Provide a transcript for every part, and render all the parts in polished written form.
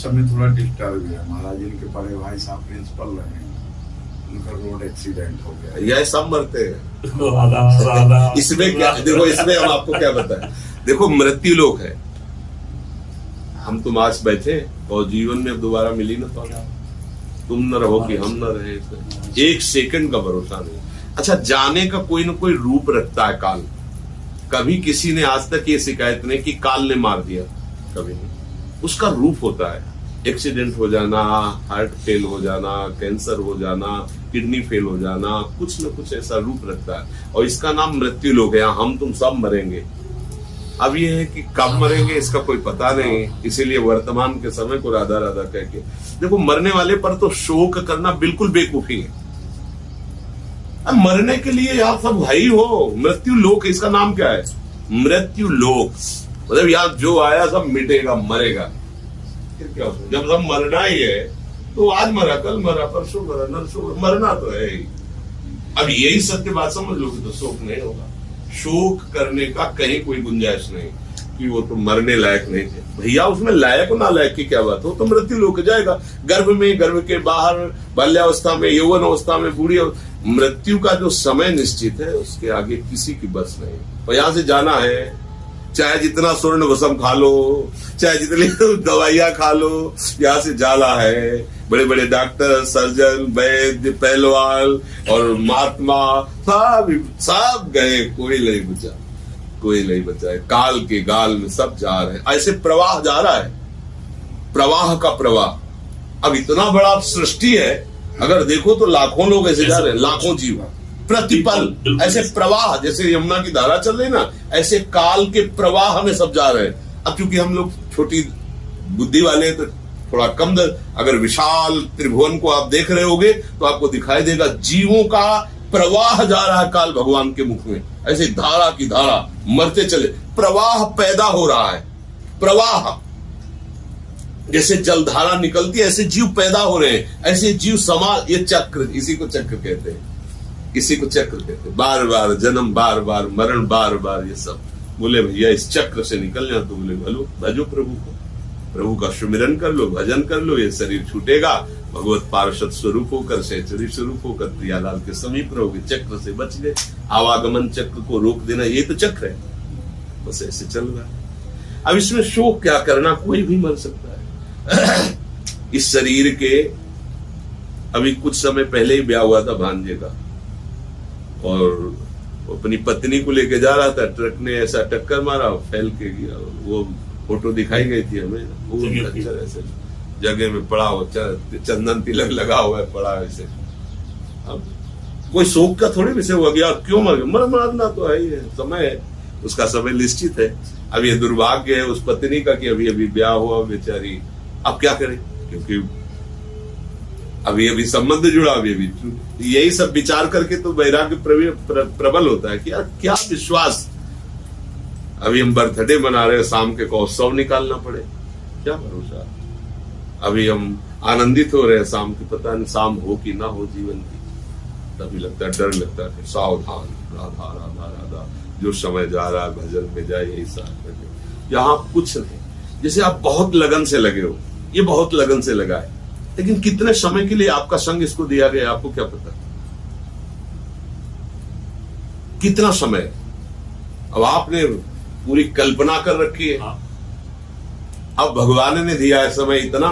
समय थोड़ा डिस्टर्ब है। महाराज इनके बड़े भाई साहब प्रिंसिपल रहे हैं, उनका रोड एक्सीडेंट हो गया। यह सब मरते हैं, राधा इसमें क्या देखो, इसमें हम आपको क्या बताएं। देखो मृत्यु लोक है, हम तुम आज बैठे और जीवन में अब दोबारा मिली ना पाओ, तुम न रहो कि हम न रहे, एक सेकंड का भरोसा नहीं। अच्छा, जाने का कोई ना कोई रूप रखता है काल। कभी किसी ने आज तक ये शिकायत नहीं कि काल ने मार दिया, कभी नहीं। उसका रूप होता है, एक्सीडेंट हो जाना, हार्ट फेल हो जाना, कैंसर हो जाना, किडनी फेल हो जाना, कुछ न कुछ ऐसा रूप रखता है, और इसका नाम मृत्यु लोक है। हम तुम सब मरेंगे। अब ये है कि कब मरेंगे इसका कोई पता नहीं, इसीलिए वर्तमान के समय को राधा राधा कह के देखो। मरने वाले पर तो शोक करना बिल्कुल बेवकूफी है। अब मरने के लिए आप सब भाई हो, मृत्यु लोक, इसका नाम क्या है? मृत्यु लोक। मतलब यहाँ जो आया सब मिटेगा, मरेगा। फिर क्या होगा? जब सब मरना ही है तो आज मरा, कल मरा, परसों मरा, नरसों मरना तो है ही। अब यही सत्य बात समझ लोगे तो शोक नहीं होगा। शोक करने का कहीं कोई गुंजाइश नहीं कि वो तो मरने लायक नहीं थे। भैया उसमें लायक ना लायक की क्या बात हो, तो मृत्यु लोक जाएगा। गर्भ में, गर्भ के बाहर, बाल्यावस्था में, यौवन अवस्था में, बूढ़ी मृत्यु का जो समय निश्चित है उसके आगे किसी की बस नहीं। और यहां से जाना है, चाहे जितना स्वर्ण भस्म खा लो, चाहे जितनी दवाइयां खा लो, यहाँ से जाना है। बड़े बड़े डॉक्टर, सर्जन, वैद्य, पहलवान और महात्मा सब गए, कोई नहीं बचा, कोई नहीं बचा है। काल के गाल में सब जा रहे हैं। ऐसे प्रवाह जा रहा है, प्रवाह का प्रवाह। अब इतना बड़ा सृष्टि है, अगर देखो तो लाखों लोग ऐसे जा रहे हैं, लाखों जीव प्रतिपल ऐसे प्रवाह, जैसे यमुना की धारा चल रही ना, ऐसे काल के प्रवाह में सब जा रहे हैं। अब चूंकि हम लोग छोटी बुद्धि वाले हैं तो थोड़ा कम अगर विशाल त्रिभुवन को आप देख रहे होगे तो आपको दिखाई देगा जीवों का प्रवाह जा रहा है काल भगवान के मुख में। ऐसे धारा की धारा मरते चले, प्रवाह पैदा हो रहा है। प्रवाह जैसे जलधारा निकलती है, ऐसे जीव पैदा हो रहे हैं, ऐसे जीव समाज। ये चक्र, इसी को चक्र कहते हैं, इसी को चक्र कहते हैं। बार बार जन्म, बार बार मरण, बार बार ये सब। बोले भैया इस चक्र से निकलना तो बोले भजो प्रभु को, प्रभु का सुमिरन कर लो, भजन कर लो, ये शरीर छूटेगा। भगवत पार्षद स्वरूप होकर, सहचरी स्वरूप होकर प्रियालाल के समीप रहोगे, चक्र से बच गए। आवागमन चक्र को रोक देना, ये तो चक्र है, बस ऐसे चल रहा है। अब इसमें शोक क्या करना, कोई भी मर सकता है। इस शरीर के अभी कुछ समय पहले ही ब्याह हुआ था भांजे का, और अपनी पत्नी को लेके जा रहा था, ट्रक ने ऐसा टक्कर मारा, फैल के गिरा। वो फोटो दिखाई गई थी हमें, बहुत अच्छा ऐसे जगह में पड़ा हो, चंदन तिलक लगा हुआ है, पड़ा ऐसे। अब कोई शोक का थोड़ी विषय हुआ गया, क्यों मर गया? मरना तो है ही है, समय है, उसका समय निश्चित है। अब ये दुर्भाग्य है उस पत्नी का कि अभी अभी ब्याह हुआ बेचारी, अब क्या करे, क्योंकि अभी संबंध जुड़ा, अभी यही सब विचार करके तो वैराग्य प्रबल होता है कि यार क्या विश्वास। अभी हम बर्थडे मना रहे हैं, शाम के उत्सव निकालना पड़े, क्या भरोसा। अभी हम आनंदित हो रहे हैं शाम की, पता नहीं शाम हो कि ना हो जीवन की, तभी लगता है, डर लगता है, सावधान, राधा राधा राधा, जो समय जा रहा है भजन में जाए, यही साथ। यहाँ कुछ नहीं, जैसे आप बहुत लगन से लगे हो, ये बहुत लगन से लगा है, लेकिन कितने समय के लिए आपका संग इसको दिया गया आपको क्या पता, कितना समय। अब आपने पूरी कल्पना कर रखी है, अब भगवान ने दिया है समय इतना,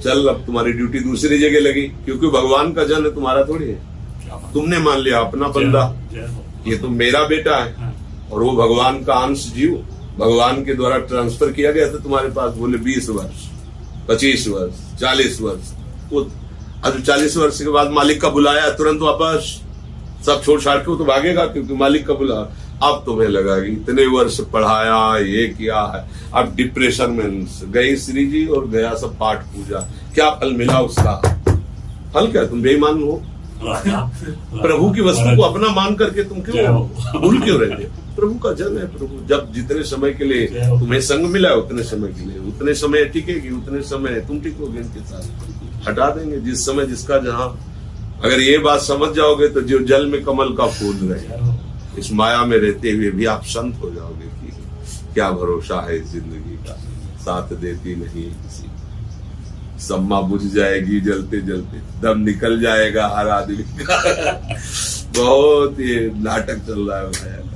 चल अब तुम्हारी ड्यूटी दूसरी जगह लगी, क्योंकि भगवान का जन तुम्हारा थोड़ी है। तुमने मान लिया अपना बंदा, ये तो मेरा बेटा है, और वो भगवान का अंश जीव, भगवान के द्वारा ट्रांसफर किया गया था तुम्हारे पास। बोले 20 वर्ष, 25 वर्ष, 40 वर्ष, अब 40 वर्ष के बाद मालिक का बुलाया, तुरंत वापस सब छोड़ छाड़ के वो तो भागेगा, क्योंकि मालिक का बुला। अब तुम्हें लगा कि इतने वर्ष पढ़ाया, ये किया है, अब डिप्रेशन में गई श्री जी और गया सब पाठ पूजा, क्या फल मिला उसका? फल क्या, तुम बेईमान हो। प्रभु की वस्तु को अपना मान करके तुम क्यों भूल क्यों रहे थे? प्रभु का जन है प्रभु, जब जितने समय के लिए तुम्हें संग मिला उतने समय के लिए, उतने समय टिकेगी, उतने समय तुम टिकोगे इनके साथ। हटा देंगे जिस समय जिसका जहां। अगर ये बात समझ जाओगे तो जो जल में कमल का फूल रहे, इस माया में रहते हुए भी आप संत हो जाओगे कि क्या भरोसा है इस जिंदगी का, साथ देती नहीं किसी। सम्मा बुझ जाएगी जलते जलते, दम निकल जाएगा हर आदमी का। बहुत ये नाटक चल रहा है भैया।